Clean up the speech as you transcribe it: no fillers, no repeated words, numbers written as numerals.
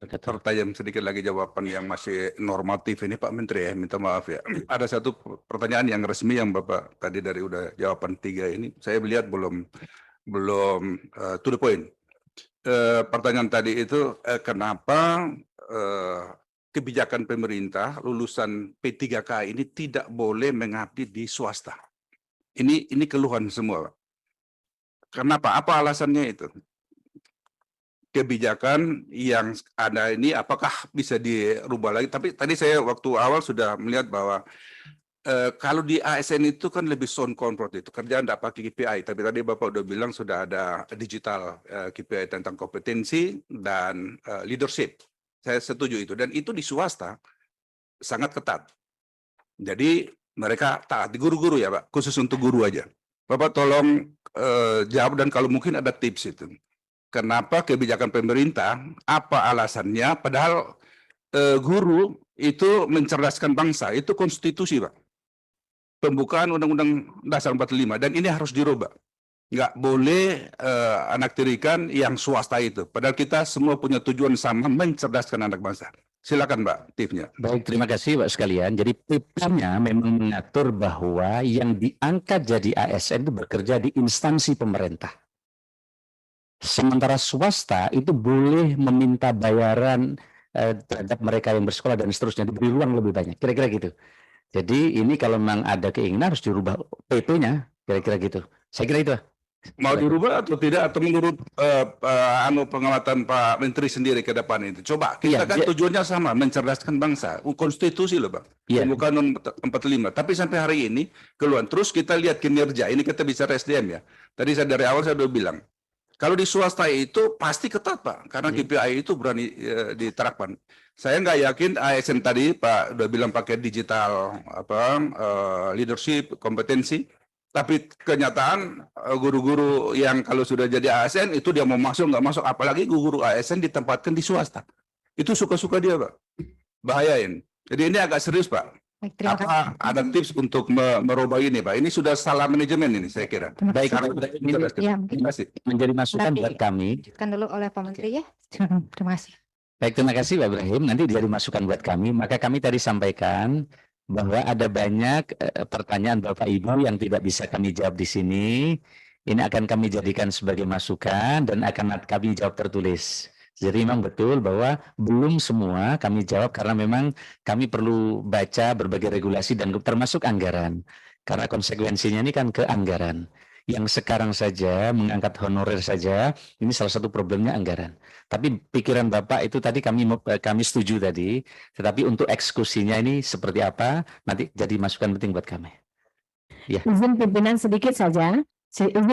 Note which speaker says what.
Speaker 1: Betul.
Speaker 2: pertanyaan sedikit lagi jawaban yang masih normatif ini Pak Menteri ya, minta maaf ya. Ada satu pertanyaan yang resmi yang Bapak tadi dari udah jawaban 3 ini, saya melihat belum to the point. Pertanyaan tadi itu kenapa kebijakan pemerintah lulusan P3K ini tidak boleh mengabdi di swasta? Ini keluhan semua, Pak. Kenapa? Apa alasannya itu? Kebijakan yang ada ini apakah bisa dirubah lagi? Tapi tadi saya waktu awal sudah melihat bahwa kalau di ASN itu kan lebih sound control itu kerjaan tidak pakai KPI. Tapi tadi Bapak udah bilang sudah ada digital KPI tentang kompetensi dan leadership. Saya setuju itu dan itu di swasta sangat ketat. Jadi mereka taat di guru-guru ya Pak, khusus untuk guru aja. Bapak tolong jawab dan kalau mungkin ada tips itu. Kenapa kebijakan pemerintah, apa alasannya, padahal guru itu mencerdaskan bangsa, itu konstitusi Pak. Pembukaan Undang-Undang Dasar 45, dan ini harus dirubah. Nggak boleh anak tirikan yang swasta itu. Padahal kita semua punya tujuan sama, mencerdaskan anak bangsa. Silakan Mbak, tipsnya.
Speaker 1: Baik, terima kasih Pak sekalian. Jadi PP-nya memang mengatur bahwa yang diangkat jadi ASN itu bekerja di instansi pemerintah. Sementara swasta itu boleh meminta bayaran terhadap mereka yang bersekolah dan seterusnya, diberi ruang lebih banyak. Kira-kira gitu. Jadi ini kalau memang ada keinginan harus dirubah PP-nya, kira-kira gitu. Saya kira itu.
Speaker 2: Mau dirubah atau tidak, atau menurut pengamatan Pak Menteri sendiri ke depan itu? Coba, kita
Speaker 1: Iya,
Speaker 2: kan tujuannya sama, mencerdaskan bangsa. Konstitusi loh Bang.
Speaker 1: Iya.
Speaker 2: Pembukaan 45. Tapi sampai hari ini, keluhan. Terus kita lihat kinerja, ini kita bicara SDM ya. Tadi saya dari awal saya udah bilang, kalau di swasta itu pasti ketat Pak, karena KPI itu berani diterapkan. Saya nggak yakin ASN tadi Pak udah bilang pakai digital leadership, kompetensi, tapi kenyataan guru-guru yang kalau sudah jadi ASN itu dia mau masuk nggak masuk, apalagi guru ASN ditempatkan di swasta. Itu suka-suka dia Pak, bahayain. Jadi ini agak serius Pak.
Speaker 3: Baik, terima kasih.
Speaker 2: Apa ada tips untuk merubah ini Pak? Ini sudah salah manajemen ini saya kira.
Speaker 1: Baik,
Speaker 3: Ya, mungkin
Speaker 2: Terima kasih.
Speaker 1: menjadi masukan
Speaker 3: Nanti
Speaker 1: buat kami.
Speaker 3: dilanjutkan dulu oleh Pak Menteri ya. Terima kasih.
Speaker 1: Baik, terima kasih Pak Ibrahim. Nanti jadi masukan buat kami. Maka kami tadi sampaikan bahwa ada banyak pertanyaan Bapak Ibu yang tidak bisa kami jawab di sini. Ini akan kami jadikan sebagai masukan dan akan kami jawab tertulis. Jadi memang betul bahwa belum semua kami jawab karena memang kami perlu baca berbagai regulasi dan termasuk anggaran. Karena konsekuensinya ini kan ke anggaran. Yang sekarang saja mengangkat honorer saja, ini salah satu problemnya anggaran. Tapi pikiran Bapak itu tadi kami setuju tadi, tetapi untuk eksekusinya ini seperti apa, nanti jadi masukan penting buat kami.
Speaker 4: Izin pimpinan sedikit saja.